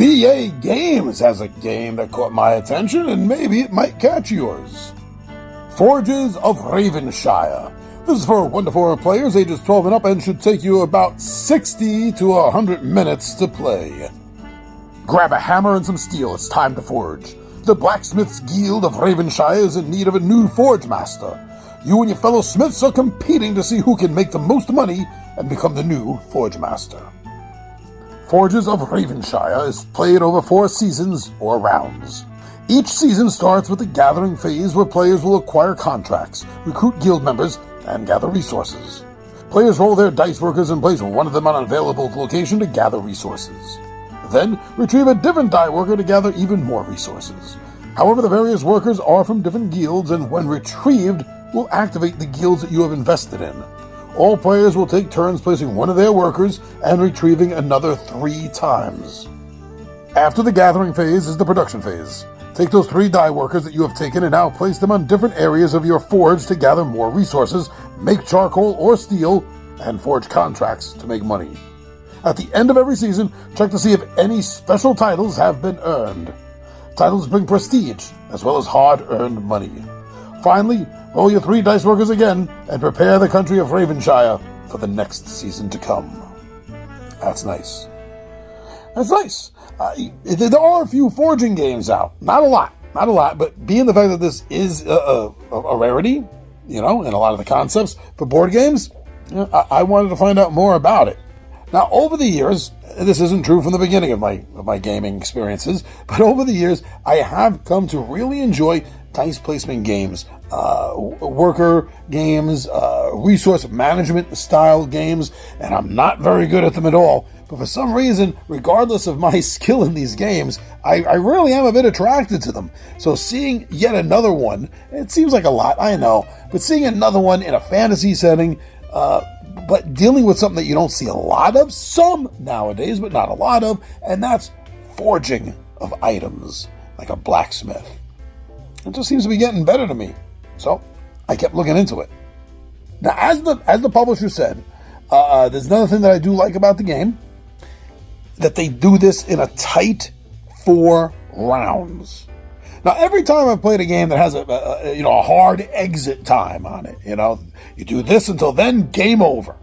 BA Games has a game that caught my attention, and maybe it might catch yours. Forges of Ravenshire. This is for 1 to 4 players ages 12 and up and should take you about 60 to 100 minutes to play. Grab a hammer and some steel, it's time to forge. The Blacksmiths Guild of Ravenshire is in need of a new forge master. You and your fellow smiths are competing to see who can make the most money and become the new forge master. Forges of Ravenshire is played over 4 seasons or rounds. Each season starts with the gathering phase where players will acquire contracts, recruit guild members, and gather resources. Players roll their dice workers and place one of them on an available location to gather resources. Then, retrieve a different die worker to gather even more resources. However, the various workers are from different guilds and when retrieved, will activate the guilds that you have invested in. All players will take turns placing one of their workers and retrieving another 3 times. After the gathering phase is the production phase. Take those 3 die workers that you have taken and now place them on different areas of your forge to gather more resources, make charcoal or steel, and forge contracts to make money. At the end of every season, check to see if any special titles have been earned. Titles bring prestige, as well as hard-earned money. Finally, roll your 3 dice workers again, and prepare the country of Ravenshire for the next season to come. That's nice. That's nice. There are a few forging games out. Not a lot, but being the fact that this is a rarity, in a lot of the concepts for board games, I wanted to find out more about it. Now, over the years, this isn't true from the beginning of my gaming experiences, but over the years, I have come to really enjoy dice placement games, worker games, resource management style games, and I'm not very good at them at all. But for some reason, regardless of my skill in these games, I really am a bit attracted to them. So seeing yet another one, it seems like a lot, I know, but seeing another one in a fantasy setting, but dealing with something that you don't see a lot of, some nowadays, but not a lot of, and that's forging of items, like a blacksmith. It just seems to be getting better to me. So I kept looking into it. Now, as the publisher said, there's another thing that I do like about the game, that they do this in a tight 4 rounds. Now, every time I've played a game that has a hard exit time on it, you do this until then, game over.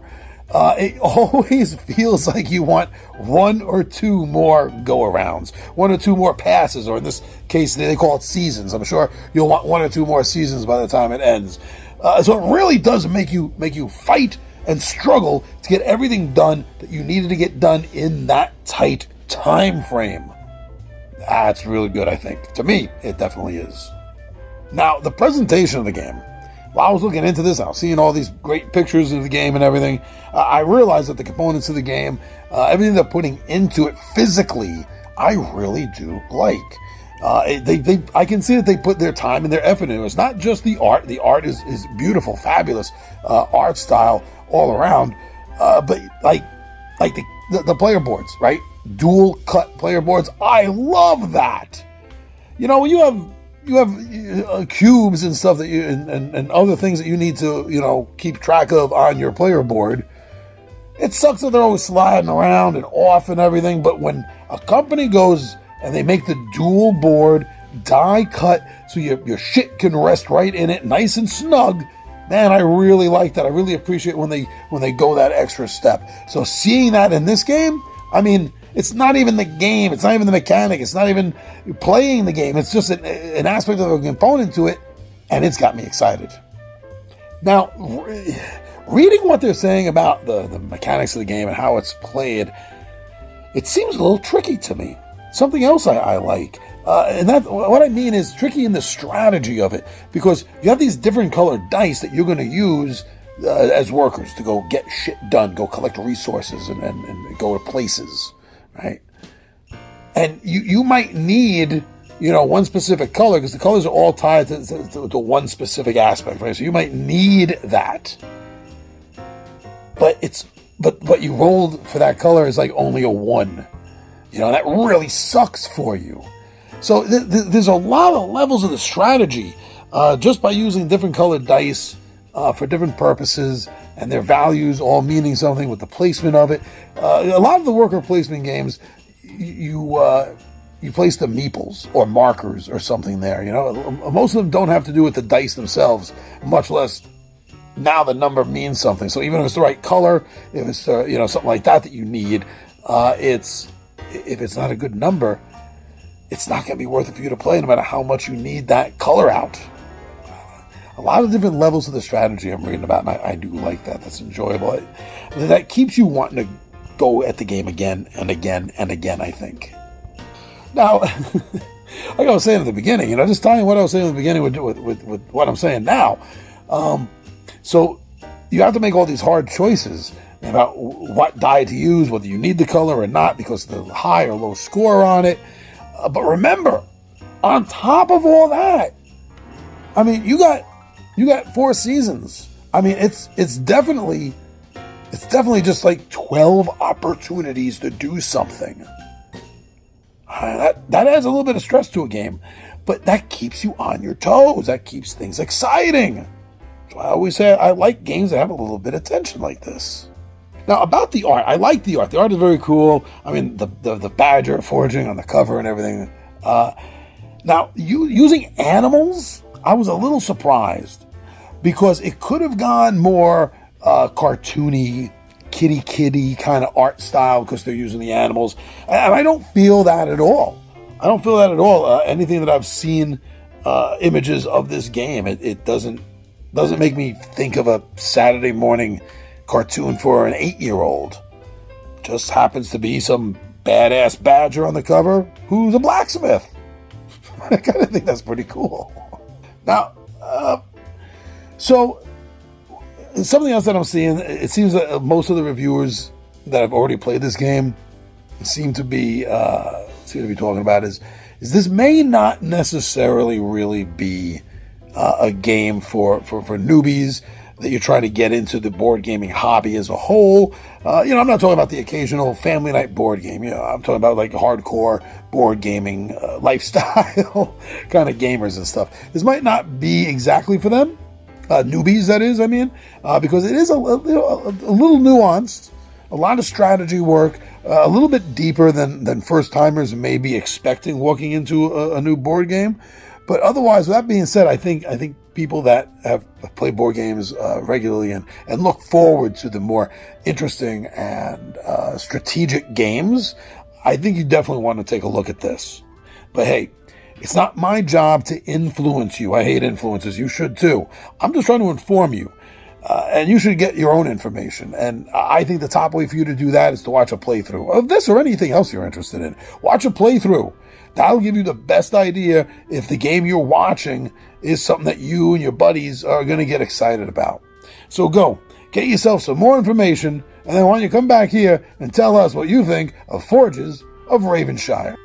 It always feels like you want 1 or 2 more go-arounds, 1 or 2 more passes, or in this case, they call it seasons. I'm sure you'll want 1 or 2 more seasons by the time it ends. So it really does make you fight and struggle to get everything done that you needed to get done in that tight time frame. That's really good, I think. To me, it definitely is. Now, the presentation of the game. While I was looking into this, I was seeing all these great pictures of the game and everything. I realized that the components of the game, everything they're putting into it physically, I really do like. I can see that they put their time and their effort into it. It's not just the art. The art is beautiful, fabulous art style all around. But like the player boards, right? Dual cut player boards. I love that. You have cubes and stuff that you and other things that you need to keep track of on your player board. It sucks that they're always sliding around and off and everything, but when a company goes and they make the dual board die cut so your shit can rest right in it, nice and snug, man, I really like that. I really appreciate when they go that extra step. So seeing that in this game, I mean, it's not even the game. It's not even the mechanic. It's not even playing the game. It's just an aspect of a component to it, and it's got me excited. Now, reading what they're saying about the mechanics of the game and how it's played, it seems a little tricky to me. Something else I like, and that what I mean is tricky in the strategy of it, because you have these different colored dice that you're going to use as workers to go get shit done, go collect resources, and go to places. Right, and you might need one specific color because the colors are all tied to one specific aspect, right? So you might need that, but what you rolled for that color is like only a 1. That really sucks for you. So there's a lot of levels of the strategy just by using different colored dice for different purposes, and their values all meaning something with the placement of it. A lot of the worker placement games, you place the meeples or markers or something there. Most of them don't have to do with the dice themselves, much less now the number means something. So even if it's the right color, if it's something like that you need, if it's not a good number, it's not going to be worth it for you to play, no matter how much you need that color out. A lot of different levels of the strategy I'm reading about, and I do like that. That's enjoyable. That keeps you wanting to go at the game again and again and again, I think. Now, like I was saying at the beginning, just tying what I was saying at the beginning with what I'm saying now. So you have to make all these hard choices about what die to use, whether you need the color or not, because of the high or low score on it. But remember, on top of all that, I mean, you got 4 seasons. I mean, it's definitely just like 12 opportunities to do something. That adds a little bit of stress to a game, but that keeps you on your toes. That keeps things exciting. So I always say I like games that have a little bit of tension like this. Now, about the art, I like the art. The art is very cool. I mean, the badger foraging on the cover and everything. Now, using animals, I was a little surprised because it could have gone more cartoony, kitty kind of art style because they're using the animals. And I don't feel that at all. Anything that I've seen images of this game, it doesn't make me think of a Saturday morning cartoon for an 8-year-old. Just happens to be some badass badger on the cover who's a blacksmith. I kind of think that's pretty cool. Now, so something else that I'm seeing, it seems that most of the reviewers that have already played this game seem to be talking about is this may not necessarily really be a game for newbies that you're trying to get into the board gaming hobby as a whole. I'm not talking about the occasional family night board game. I'm talking about like hardcore board gaming lifestyle kind of gamers and stuff. This might not be exactly for them. Newbies, that is, because it is a little nuanced, a lot of strategy work, a little bit deeper than first-timers may be expecting walking into a new board game. But otherwise, with that being said, I think people that have played board games regularly and look forward to the more interesting and strategic games, I think you definitely want to take a look at this. But hey, it's not my job to influence you. I hate influences. You should too. I'm just trying to inform you. And you should get your own information. And I think the top way for you to do that is to watch a playthrough of this or anything else you're interested in. Watch a playthrough. That'll give you the best idea if the game you're watching is something that you and your buddies are going to get excited about. So go, get yourself some more information, and then why don't you come back here and tell us what you think of Forges of Ravenshire.